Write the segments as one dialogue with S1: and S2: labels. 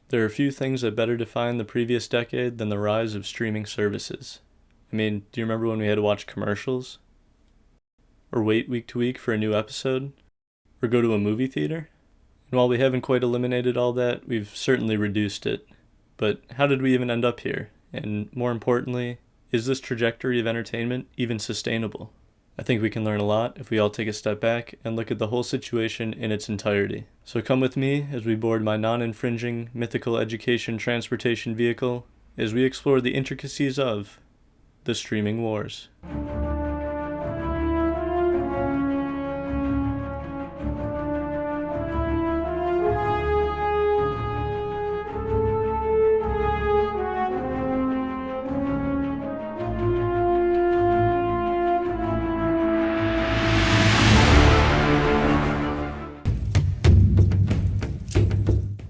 S1: There are a few things that better define the previous decade than the rise of streaming services. I mean, do you remember when we had to watch commercials? Or wait week to week for a new episode? Or go to a movie theater? And while we haven't quite eliminated all that, we've certainly reduced it. But how did we even end up here? And more importantly, is this trajectory of entertainment even sustainable? I think we can learn a lot if we all take a step back and look at the whole situation in its entirety. So come with me as we board my non-infringing mythical education transportation vehicle as we explore the intricacies of the streaming wars.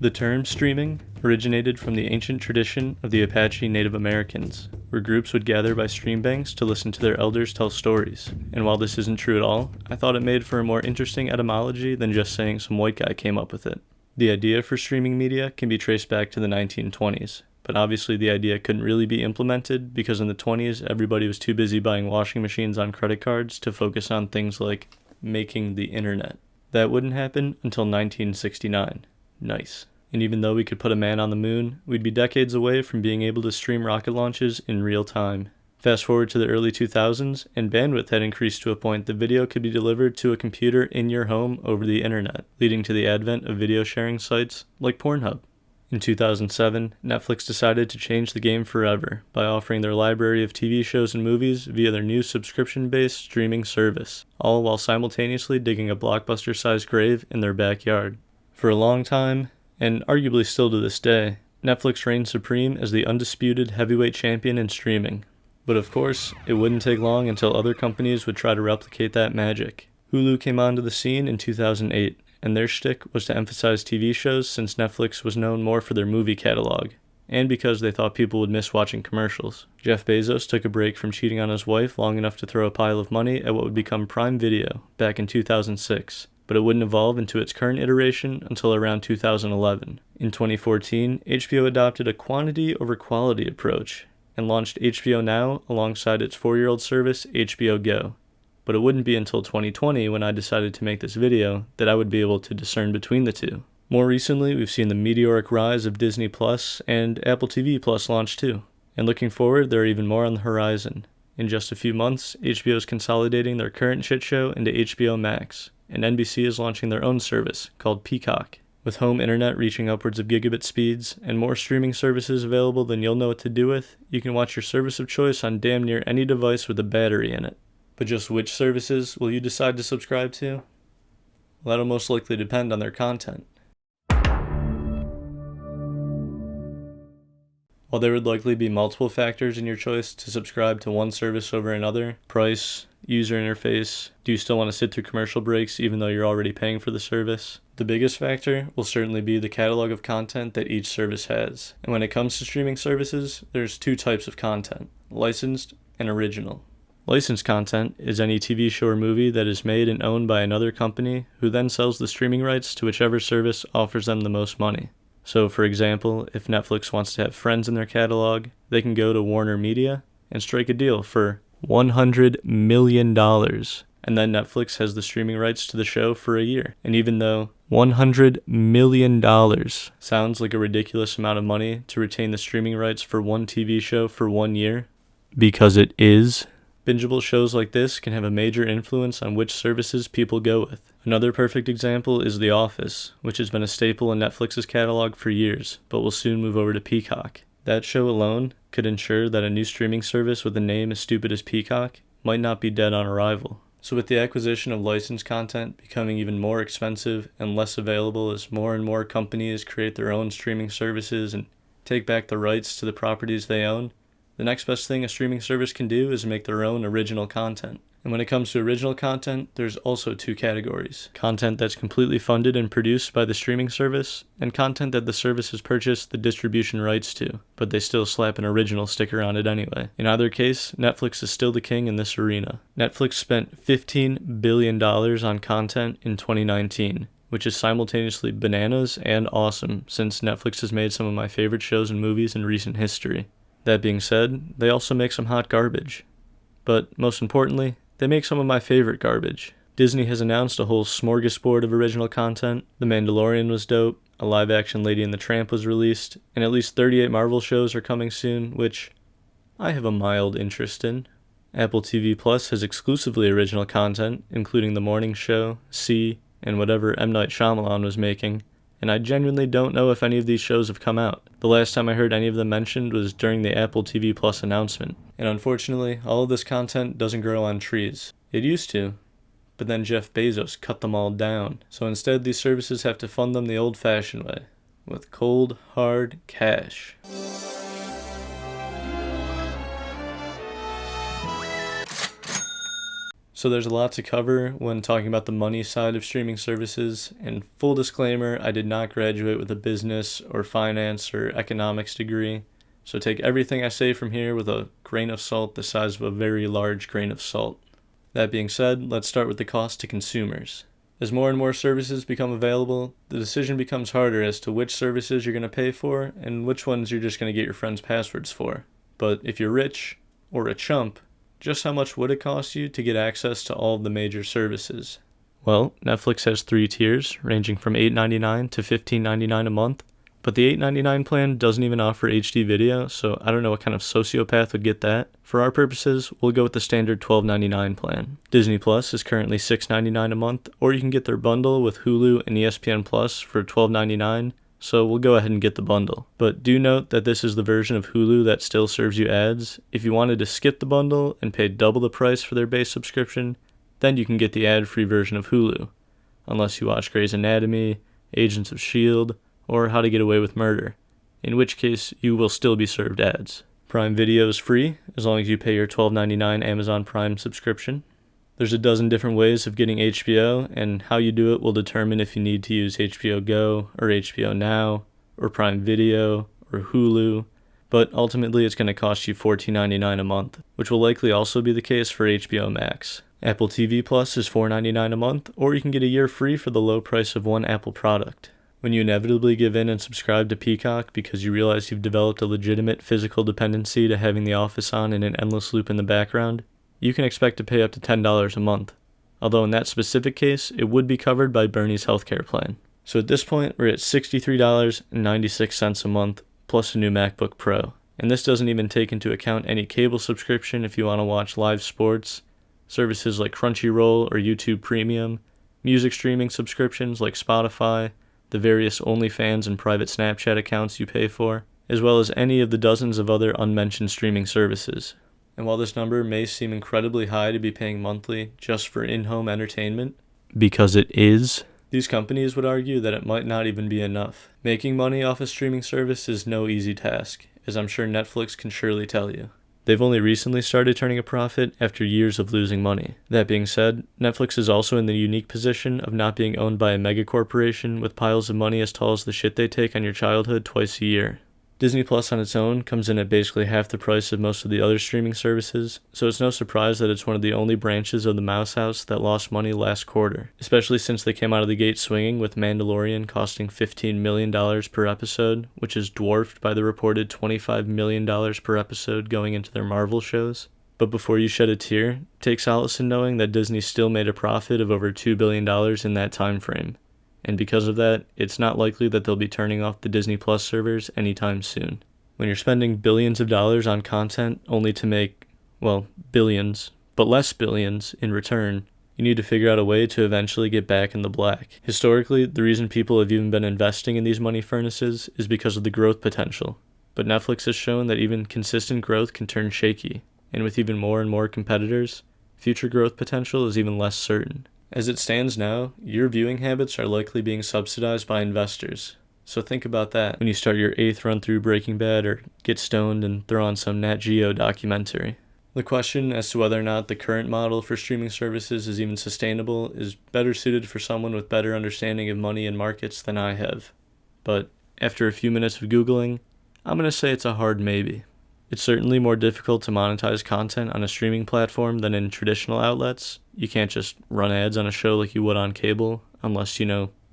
S1: The term streaming originated from the ancient tradition of the Apache Native Americans, where groups would gather by stream banks to listen to their elders tell stories. And while this isn't true at all, I thought it made for a more interesting etymology than just saying some white guy came up with it. The idea for streaming media can be traced back to the 1920s, but obviously the idea couldn't really be implemented because in the 20s everybody was too busy buying washing machines on credit cards to focus on things like making the internet. That wouldn't happen until 1969. Nice. And even though we could put a man on the moon, we'd be decades away from being able to stream rocket launches in real time. Fast forward to the early 2000s, and bandwidth had increased to a point that video could be delivered to a computer in your home over the internet, leading to the advent of video sharing sites like Pornhub. In 2007, Netflix decided to change the game forever by offering their library of TV shows and movies via their new subscription-based streaming service, all while simultaneously digging a blockbuster-sized grave in their backyard. For a long time, and arguably still to this day, Netflix reigned supreme as the undisputed heavyweight champion in streaming. But of course, it wouldn't take long until other companies would try to replicate that magic. Hulu came onto the scene in 2008, and their shtick was to emphasize TV shows since Netflix was known more for their movie catalog, and because they thought people would miss watching commercials. Jeff Bezos took a break from cheating on his wife long enough to throw a pile of money at what would become Prime Video back in 2006. But it wouldn't evolve into its current iteration until around 2011. In 2014, HBO adopted a quantity over quality approach and launched HBO Now alongside its 4-year-old service, HBO Go. But it wouldn't be until 2020 when I decided to make this video that I would be able to discern between the two. More recently, we've seen the meteoric rise of Disney Plus and Apple TV Plus launch too. And looking forward, there are even more on the horizon. In just a few months, HBO is consolidating their current shit show into HBO MAX. And NBC is launching their own service called Peacock. With home internet reaching upwards of gigabit speeds and more streaming services available than you'll know what to do with, you can watch your service of choice on damn near any device with a battery in it. But just which services will you decide to subscribe to? Well, that'll most likely depend on their content. While there would likely be multiple factors in your choice to subscribe to one service over another, price, user interface, do you still want to sit through commercial breaks even though you're already paying for the service? The biggest factor will certainly be the catalog of content that each service has. And when it comes to streaming services, there's two types of content, licensed and original. Licensed content is any TV show or movie that is made and owned by another company who then sells the streaming rights to whichever service offers them the most money. So for example, if Netflix wants to have Friends in their catalog, they can go to Warner Media and strike a deal for $100 million. And then Netflix has the streaming rights to the show for a year. And even though $100 million sounds like a ridiculous amount of money to retain the streaming rights for one TV show for 1 year, because it is, bingeable shows like this can have a major influence on which services people go with. Another perfect example is The Office, which has been a staple in Netflix's catalog for years, but will soon move over to Peacock. That show alone could ensure that a new streaming service with a name as stupid as Peacock might not be dead on arrival. So with the acquisition of licensed content becoming even more expensive and less available as more and more companies create their own streaming services and take back the rights to the properties they own, the next best thing a streaming service can do is make their own original content. And when it comes to original content, there's also two categories. Content that's completely funded and produced by the streaming service, and content that the service has purchased the distribution rights to, but they still slap an original sticker on it anyway. In either case, Netflix is still the king in this arena. Netflix spent $15 billion on content in 2019, which is simultaneously bananas and awesome since Netflix has made some of my favorite shows and movies in recent history. That being said, they also make some hot garbage. But most importantly, they make some of my favorite garbage. Disney has announced a whole smorgasbord of original content. The Mandalorian was dope, a live-action Lady and the Tramp was released, and at least 38 Marvel shows are coming soon, which I have a mild interest in. Apple TV Plus has exclusively original content, including The Morning Show, See, and whatever M. Night Shyamalan was making, and I genuinely don't know if any of these shows have come out. The last time I heard any of them mentioned was during the Apple TV Plus announcement, and unfortunately, all of this content doesn't grow on trees. It used to, but then Jeff Bezos cut them all down, so instead these services have to fund them the old-fashioned way, with cold, hard cash. So there's a lot to cover when talking about the money side of streaming services, and full disclaimer, I did not graduate with a business or finance or economics degree, so take everything I say from here with a grain of salt the size of a very large grain of salt. That being said, let's start with the cost to consumers. As more and more services become available, the decision becomes harder as to which services you're going to pay for and which ones you're just going to get your friends' passwords for. But if you're rich, or a chump, just how much would it cost you to get access to all of the major services? Well, Netflix has 3 tiers, ranging from $8.99 to $15.99 a month, but the $8.99 plan doesn't even offer HD video, so I don't know what kind of sociopath would get that. For our purposes, we'll go with the standard $12.99 plan. Disney Plus is currently $6.99 a month, or you can get their bundle with Hulu and ESPN Plus for $12.99, so we'll go ahead and get the bundle. But do note that this is the version of Hulu that still serves you ads. If you wanted to skip the bundle and pay double the price for their base subscription, then you can get the ad-free version of Hulu, unless you watch Grey's Anatomy, Agents of S.H.I.E.L.D., or How to Get Away with Murder, in which case you will still be served ads. Prime Video is free, as long as you pay your $12.99 Amazon Prime subscription. There's a dozen different ways of getting HBO, and how you do it will determine if you need to use HBO Go, or HBO Now, or Prime Video, or Hulu, but ultimately it's going to cost you $14.99 a month, which will likely also be the case for HBO Max. Apple TV Plus is $4.99 a month, or you can get a year free for the low price of one Apple product. When you inevitably give in and subscribe to Peacock because you realize you've developed a legitimate physical dependency to having The Office on in an endless loop in the background, you can expect to pay up to $10 a month, although in that specific case, it would be covered by Bernie's healthcare plan. So at this point, we're at $63.96 a month, plus a new MacBook Pro. And this doesn't even take into account any cable subscription if you want to watch live sports, services like Crunchyroll or YouTube Premium, music streaming subscriptions like Spotify, the various OnlyFans and private Snapchat accounts you pay for, as well as any of the dozens of other unmentioned streaming services. And while this number may seem incredibly high to be paying monthly just for in-home entertainment, because it is, these companies would argue that it might not even be enough. Making money off a streaming service is no easy task, as I'm sure Netflix can surely tell you. They've only recently started turning a profit after years of losing money. That being said, Netflix is also in the unique position of not being owned by a megacorporation with piles of money as tall as the shit they take on your childhood twice a year. Disney Plus on its own comes in at basically half the price of most of the other streaming services, so it's no surprise that it's one of the only branches of the Mouse House that lost money last quarter, especially since they came out of the gate swinging with Mandalorian costing $15 million per episode, which is dwarfed by the reported $25 million per episode going into their Marvel shows. But before you shed a tear, take solace in knowing that Disney still made a profit of over $2 billion in that time frame. And because of that, it's not likely that they'll be turning off the Disney Plus servers anytime soon. When you're spending billions of dollars on content only to make, well, billions, but less billions in return, you need to figure out a way to eventually get back in the black. Historically, the reason people have even been investing in these money furnaces is because of the growth potential. But Netflix has shown that even consistent growth can turn shaky, and with even more and more competitors, future growth potential is even less certain. As it stands now, your viewing habits are likely being subsidized by investors. So think about that when you start your 8th run through Breaking Bad or get stoned and throw on some Nat Geo documentary. The question as to whether or not the current model for streaming services is even sustainable is better suited for someone with better understanding of money and markets than I have. But after a few minutes of Googling, I'm going to say it's a hard maybe. It's certainly more difficult to monetize content on a streaming platform than in traditional outlets. You can't just run ads on a show like you would on cable, unless,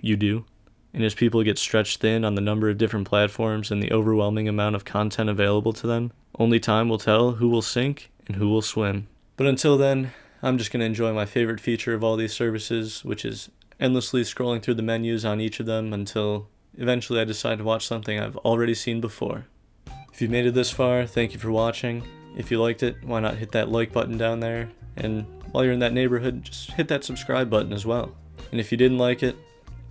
S1: you do. And as people get stretched thin on the number of different platforms and the overwhelming amount of content available to them, only time will tell who will sink and who will swim. But until then, I'm just going to enjoy my favorite feature of all these services, which is endlessly scrolling through the menus on each of them until eventually I decide to watch something I've already seen before. If you've made it this far, thank you for watching. If you liked it, why not hit that like button down there? And while you're in that neighborhood, just hit that subscribe button as well. And if you didn't like it,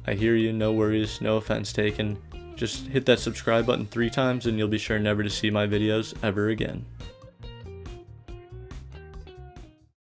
S1: I hear you, no worries, no offense taken. Just hit that subscribe button 3 times and you'll be sure never to see my videos ever again.